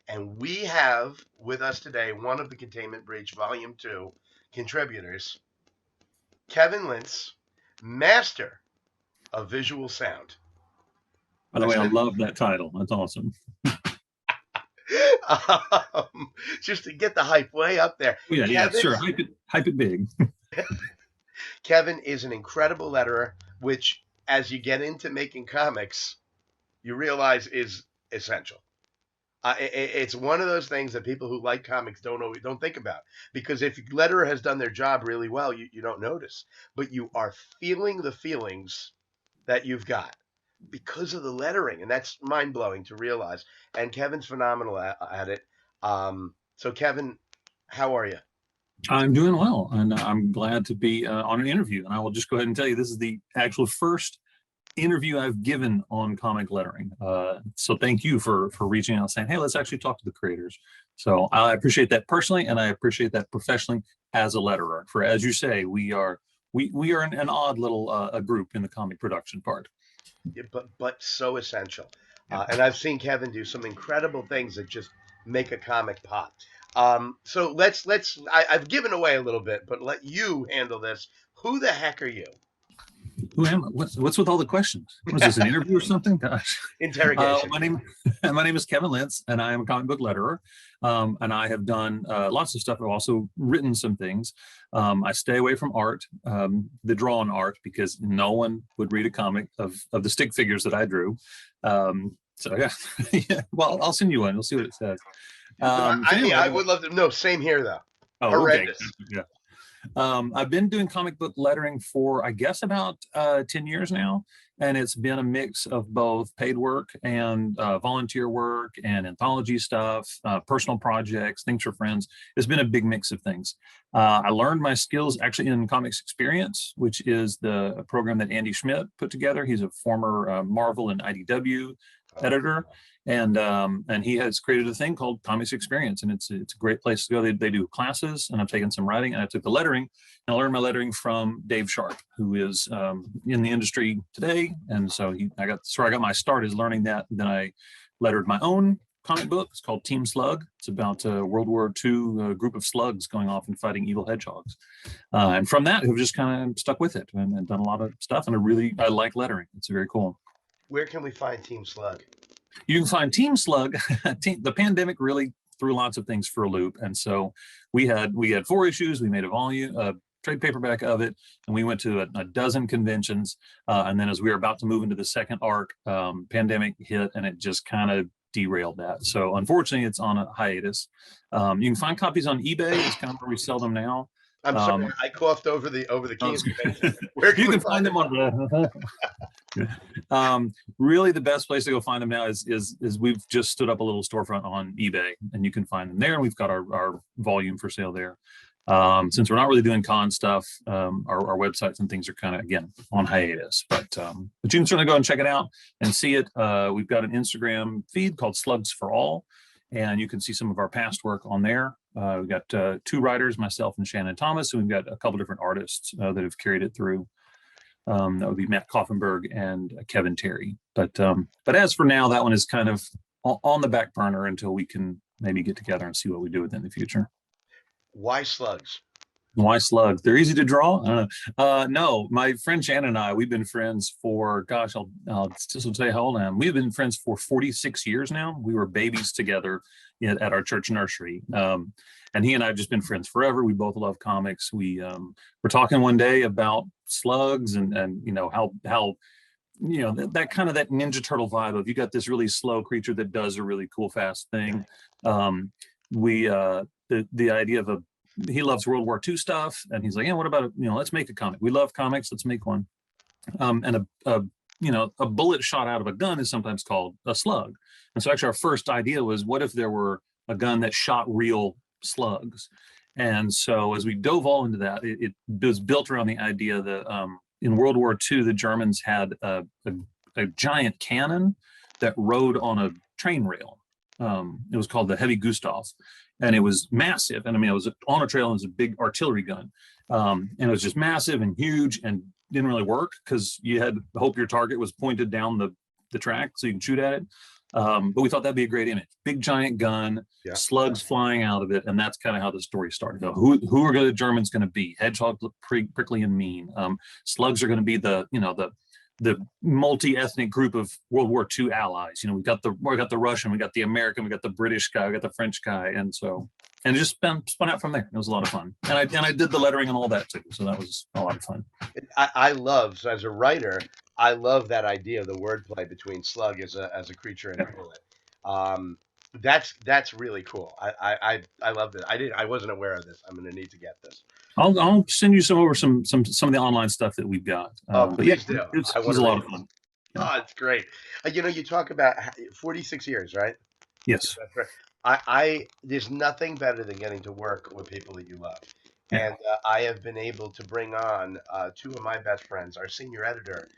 And we have with us today one of the Containment Breach Volume 2 contributors, Kevin Lintz, master of visual sound. By the way, I love that title. That's awesome. Just to get the hype way up there. Yeah, sure. Hype it big. Kevin is an incredible letterer, which, as you get into making comics, you realize is essential. It's one of those things that people who like comics don't think about, because if a letterer has done their job really well, you don't notice, but you are feeling the feelings that you've got because of the lettering, and that's mind blowing to realize. And Kevin's phenomenal at it. So Kevin, how are you? I'm doing well, and I'm glad to be on an interview. And I will just go ahead and tell you, this is the actual first interview I've given on comic lettering. So thank you for reaching out and saying, hey, let's actually talk to the creators. So I appreciate that personally, and I appreciate that professionally as a letterer. For, as you say, we are an odd little group in the comic production part. Yeah, but so essential. And I've seen Kevin do some incredible things that just make a comic pop. So I've given away a little bit, but let you handle this. Who the heck are you? Who am I? What's with all the questions? Was this an interview or something? Gosh. Interrogation. My name is Kevin Lintz, and I am a comic book letterer. And I have done lots of stuff. I've also written some things. I stay away from art, the drawn art, because no one would read a comic of the stick figures that I drew. So yeah. Yeah. Well, I'll send you one. We'll see what it says. I would love to know. Same here, though. Oh, horrendous. Okay. Yeah. I've been doing comic book lettering for, I guess, about 10 years now, and it's been a mix of both paid work and volunteer work and anthology stuff, personal projects, things for friends. It's been a big mix of things. I learned my skills actually in Comics Experience, which is the program that Andy Schmidt put together. He's a former Marvel and IDW editor. And he has created a thing called Comics Experience, and it's a great place to go. They do classes, and I've taken some writing, and I took the lettering, and I learned my lettering from Dave Sharp, who is in the industry today. And so I got my start is learning that. Then I lettered my own comic book. It's called Team Slug. It's about World War II group of slugs going off and fighting evil hedgehogs. And from that, I've just kind of stuck with it and done a lot of stuff. And I like lettering. It's very cool. Where can we find Team Slug? You can find Team Slug. The pandemic really threw lots of things for a loop, and so we had 4 issues. We made a trade paperback of it, and we went to a dozen conventions. And then as we were about to move into the second arc, pandemic hit, and it just kind of derailed that. So unfortunately, it's on a hiatus. You can find copies on eBay. It's kind of where we sell them now. I'm sorry, I coughed over the keys. Where can you can find them on really the best place to go find them now is we've just stood up a little storefront on eBay, and you can find them there, and we've got our volume for sale there. Since we're not really doing con stuff, our websites and things are kind of, again, on hiatus, but you can certainly go and check it out and see it. We've got an Instagram feed called Slugs for All, and you can see some of our past work on there. We've got 2 writers, myself and Shannon Thomas, and we've got a couple different artists that have carried it through. That would be Matt Koffenberg and Kevin Terry. But as for now, that one is kind of on the back burner until we can maybe get together and see what we do with it in the future. Why slugs? Why slugs? They're easy to draw. I don't know. No, my friend Shannon and I, we've been friends for, gosh, I'll just say how old I am. We've been friends for 46 years now. We were babies together at our church nursery. And he and I have just been friends forever. We both love comics. We were talking one day about slugs and how that kind of that Ninja Turtle vibe of, you got this really slow creature that does a really cool, fast thing. The idea of he loves World War II stuff, and he's like, yeah, what about let's make a comic. We love comics, let's make one. And a bullet shot out of a gun is sometimes called a slug. And so actually our first idea was, what if there were a gun that shot real slugs? And so as we dove all into that, it was built around the idea that in World War II, the Germans had a giant cannon that rode on a train rail. It was called the Heavy Gustav, and it was massive. And I mean, it was on a trail, and it was a big artillery gun. And it was just massive and huge and didn't really work because you had to hope your target was pointed down the track so you can shoot at it. But we thought that'd be a great image. Big giant gun, Yeah. slugs flying out of it, and that's kind of how the story started. Who are the Germans going to be? Hedgehogs look prickly and mean. Slugs are going to be the multi-ethnic group of World War II allies. We got the Russian, we got the American, we got the British guy, we got the French guy, and it just spun out from there. It was a lot of fun, and I did the lettering and all that too, so that was a lot of fun. I love, so as a writer, I love that idea of the wordplay between Slug as a creature and a bullet. Um, that's really cool. I love it. I wasn't aware of this. I'm gonna need to get this. I'll send you some of the online stuff that we've got. Oh, But yeah, please do. it I want was a to lot read of it. fun. Yeah. Oh, it's great. You talk about 46 years, right? Yes. That's right. I there's nothing better than getting to work with people that you love. Yeah. And I have been able to bring on two of my best friends, our senior editor,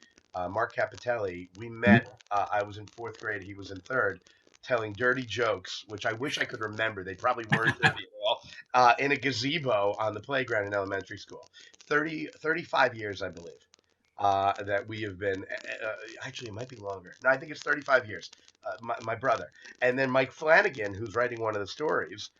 Mark Capitelli. We met, I was in fourth grade, he was in third, telling dirty jokes, which I wish I could remember. They probably weren't dirty at all, in a gazebo on the playground in elementary school. 35 years, I believe, that we have been. Actually, it might be longer. No, I think it's 35 years. My brother, and then Mike Flanagan, who's writing one of the stories.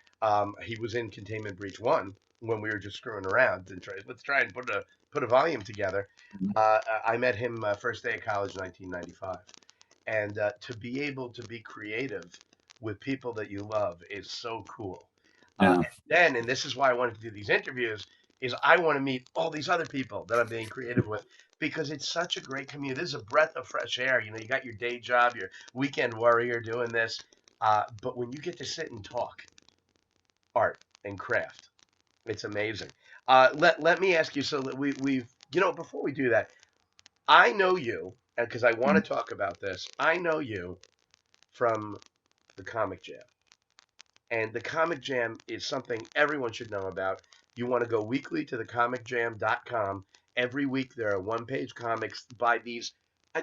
He was in Containment Breach 1 when we were just screwing around and let's try and put a volume together. I met him first day of college, 1995, and to be able to be creative with people that you love is so cool. Yeah. And this is why I wanted to do these interviews, is I want to meet all these other people that I'm being creative with because it's such a great community. This is a breath of fresh air. You got your day job, your weekend warrior doing this, but when you get to sit and talk art and craft, it's amazing. Let me ask you. So we've before we do that, I know you because I want to talk about this. I know you from the Comic Jam. And the Comic Jam is something everyone should know about. You want to go weekly to thecomicjam.com. Every week there are one-page comics by these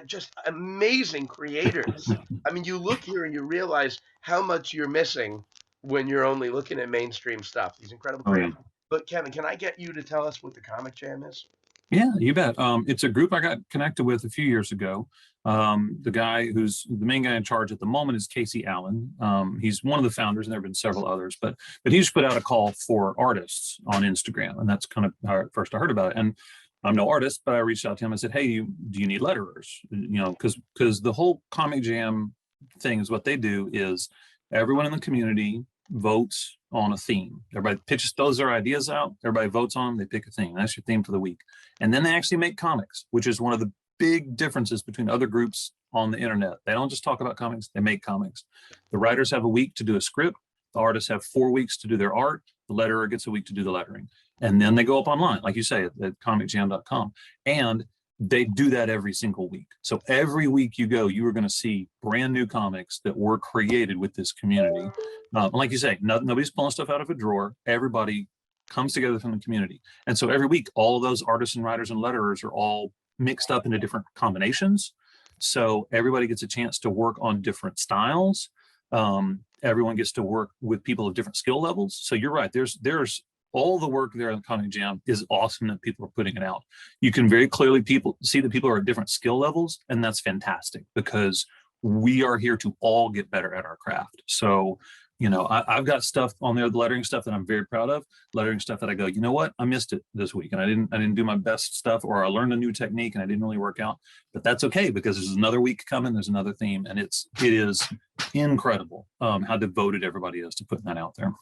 just amazing creators. I mean, you look here and you realize how much you're missing when you're only looking at mainstream stuff. These incredible Oh yeah. creators. But Kevin, can I get you to tell us what the Comic Jam is? Yeah, you bet. It's a group I got connected with a few years ago. The guy who's the main guy in charge at the moment is Casey Allen. He's one of the founders, and there have been several others, but he's put out a call for artists on Instagram, and that's kind of how at first I heard about it. And I'm no artist, but I reached out to him. I said, "Hey, do you need letterers? Because the whole Comic Jam thing is what they do is everyone in the community votes on a theme. Everybody throws their ideas out. Everybody votes on them. They pick a theme. That's your theme for the week. And then they actually make comics, which is one of the big differences between other groups on the internet. They don't just talk about comics, they make comics. The writers have a week to do a script. The artists have 4 weeks to do their art. The letterer gets a week to do the lettering. And then they go up online, like you say, at comicjam.com. And they do that every single week. So every week you go, you are going to see brand new comics that were created with this community. Like you say, nobody's pulling stuff out of a drawer. Everybody comes together from the community. And so every week, all of those artists and writers and letterers are all mixed up into different combinations. So everybody gets a chance to work on different styles. Everyone gets to work with people of different skill levels. So you're right. There's all the work there in the Comic Jam is awesome that people are putting it out. You can very clearly see that people are at different skill levels, and that's fantastic because we are here to all get better at our craft. So, I've got stuff on there, the lettering stuff that I'm very proud of, lettering stuff that I go, you know what, I missed it this week, and I didn't do my best stuff, or I learned a new technique and I didn't really work out, but that's okay because there's another week coming, there's another theme, and it is incredible how devoted everybody is to putting that out there.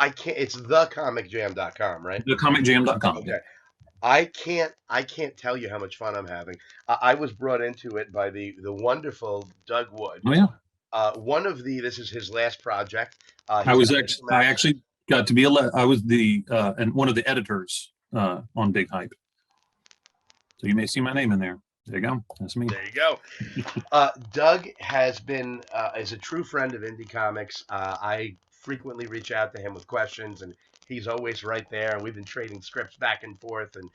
I can't. It's thecomicjam.com, right? Thecomicjam.com. Okay. I can't tell you how much fun I'm having. I was brought into it by the wonderful Doug Wood. Oh yeah. This is his last project. I actually got to be I was and one of the editors on Big Hype. So you may see my name in there. There you go. That's me. There you go. Doug is a true friend of indie comics. I frequently reach out to him with questions, and he's always right there. And we've been trading scripts back and forth, and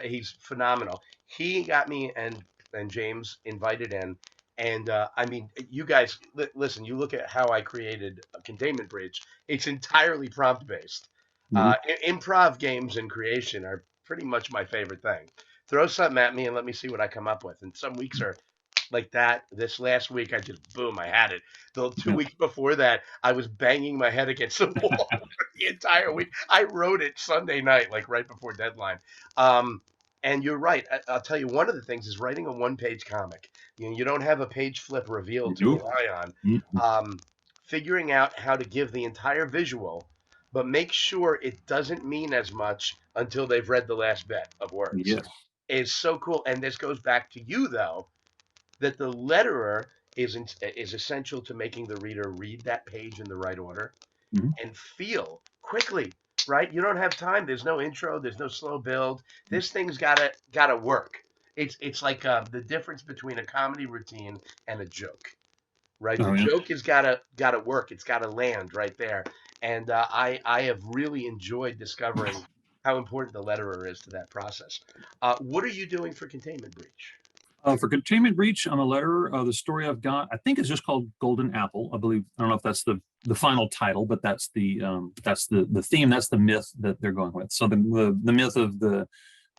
he's phenomenal. He got me and James invited in, and I mean, you guys listen. You look at how I created a Containment Breach. It's entirely prompt based. Improv games and creation are pretty much my favorite thing. Throw something at me and let me see what I come up with. And some weeks are like that. This last week, I just boom, I had it. The two Yeah. weeks before that, I was banging my head against the wall for the entire week. I wrote it Sunday night, like right before deadline. Um, and you're right. I'll tell you, one of the things is writing a one-page comic. You don't have a page flip reveal to Nope. rely on. Mm-mm. Figuring out how to give the entire visual, but make sure it doesn't mean as much until they've read the last bit of words, Yes. is so cool. And this goes back to you, though, that the letterer is essential to making the reader read that page in the right order Mhm. and feel quickly. Right? You don't have time. There's no intro. There's no slow build. This thing's gotta work. It's like the difference between a comedy routine and a joke. Right? The Oh, yeah. joke has gotta work. It's gotta land right there. And I have really enjoyed discovering how important the letterer is to that process. What are you doing for Containment Breach? For Containment Breach, on a letter, the story I've got, I think, is just called Golden Apple. I believe. I don't know if that's the final title, but that's the theme. That's the myth that they're going with. So the myth of the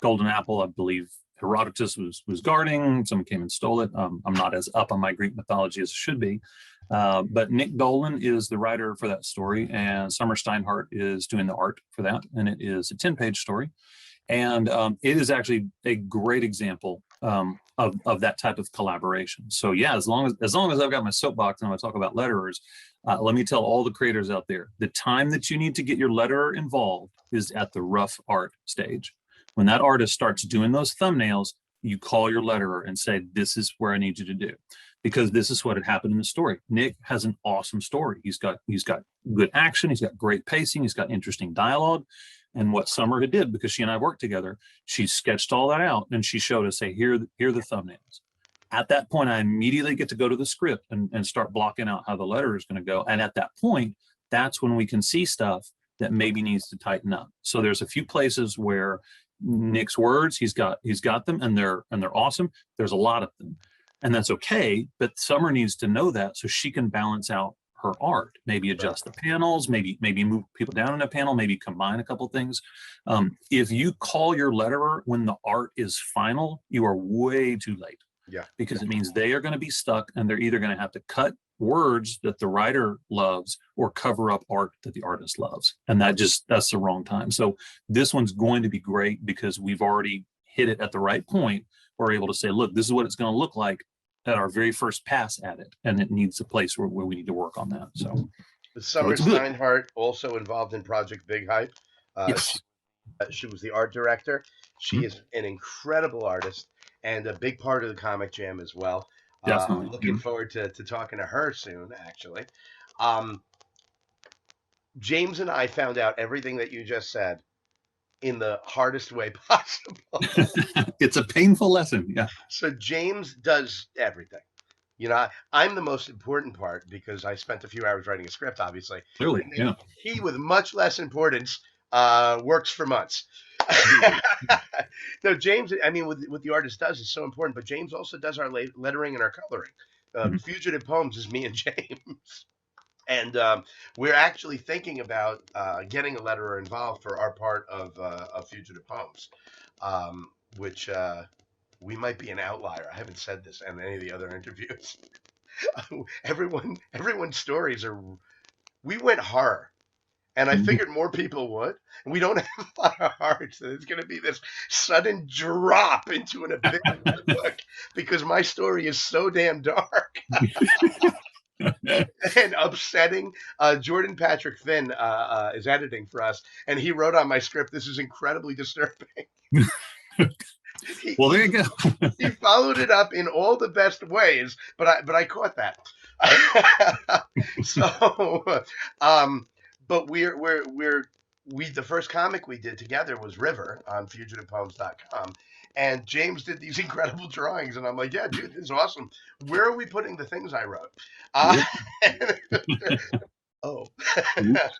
Golden Apple, I believe, Herodotus was guarding. Someone came and stole it. I'm not as up on my Greek mythology as I should be, but Nick Dolan is the writer for that story, and Summer Steinhardt is doing the art for that, and it is a 10-page story. And it is actually a great example of that type of collaboration. So yeah, as long as I've got my soapbox and I talk about letterers, let me tell all the creators out there: the time that you need to get your letterer involved is at the rough art stage. When that artist starts doing those thumbnails, you call your letterer and say, "This is where I need you to do," because this is what had happened in the story. Nick has an awesome story. He's got good action. He's got great pacing. He's got interesting dialogue. And what Summer had did, because she and I worked together, she sketched all that out and she showed us, say, here are the thumbnails. At that point, I immediately get to go to the script and start blocking out how the letter is going to go. And at that point, that's when we can see stuff that maybe needs to tighten up. So there's a few places where Nick's words, he's got them, and they're awesome. There's a lot of them, and that's okay. But Summer needs to know that so she can balance out her art, maybe adjust the panels, maybe move people down in a panel, maybe combine a couple things. If you call your letterer when the art is final, you are way too late. Yeah. Because it means they are going to be stuck, and they're either going to have to cut words that the writer loves or cover up art that the artist loves, and that's the wrong time. So this one's going to be great because we've already hit it at the right point. We're able to say, look, this is what it's going to look like at our very first pass at it, and it needs a place where we need to work on that. So Summer it's good. Steinhardt also involved in Project Big Hype. She Yes. she was the art director. She Mhm. is an incredible artist and a big part of the Comic Jam as well. I'm Definitely. looking forward to talking to her soon, actually. Um, James and I found out everything that you just said in the hardest way possible. It's a painful lesson. Yeah. So James does everything. I'm the most important part because I spent a few hours writing a script, obviously. Clearly. And then Yeah. he, with much less importance, works for months. No, James, I mean, what the artist does is so important, but James also does our lettering and our coloring. Mhm. Fugitive Poems is me and James. And we're actually thinking about getting a letterer involved for our part of Fugitive Poems, which we might be an outlier. I haven't said this in any of the other interviews. Everyone's stories are. We went horror, and I Mhm. figured more people would. And we don't have a lot of heart, so there's going to be this sudden drop into an abyss of the book because my story is so damn dark and upsetting. Jordan Patrick Finn is editing for us, and he wrote on my script, "This is incredibly disturbing." he, Well, there he you go. he followed it up in all the best ways, but I caught that. So, but we the first comic we did together was River on fugitivepoems.com. And James did these incredible drawings, and I'm like, yeah, dude, this is awesome. Where are we putting the things I wrote? Uh, Yep. oh, Oops.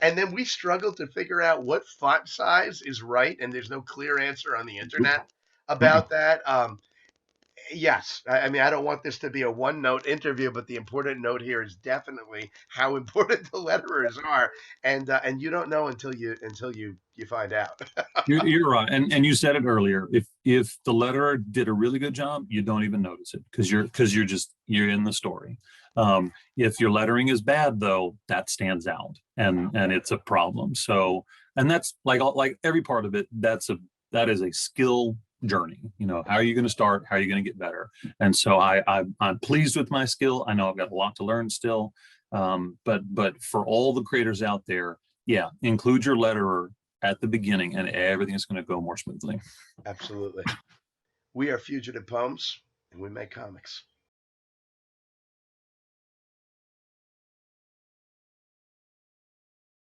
and then we struggled to figure out what font size is right, and there's no clear answer on the internet Uh-uh. about that. Yes, I mean I don't want this to be a one note interview, but the important note here is definitely how important the letterers are, and you don't know until you find out. You're right, and you said it earlier. If the letterer did a really good job, you don't even notice it because you're in the story. If your lettering is bad, though, that stands out, and it's a problem. So, and that's like every part of it. That is a skill journey. You know, how are you going to start? How are you going to get better? And so I'm pleased with my skill. I know I've got a lot to learn still, but for all the creators out there, yeah, include your letterer at the beginning, and everything is going to go more smoothly. Absolutely. We are Fugitive Poems, and we make comics.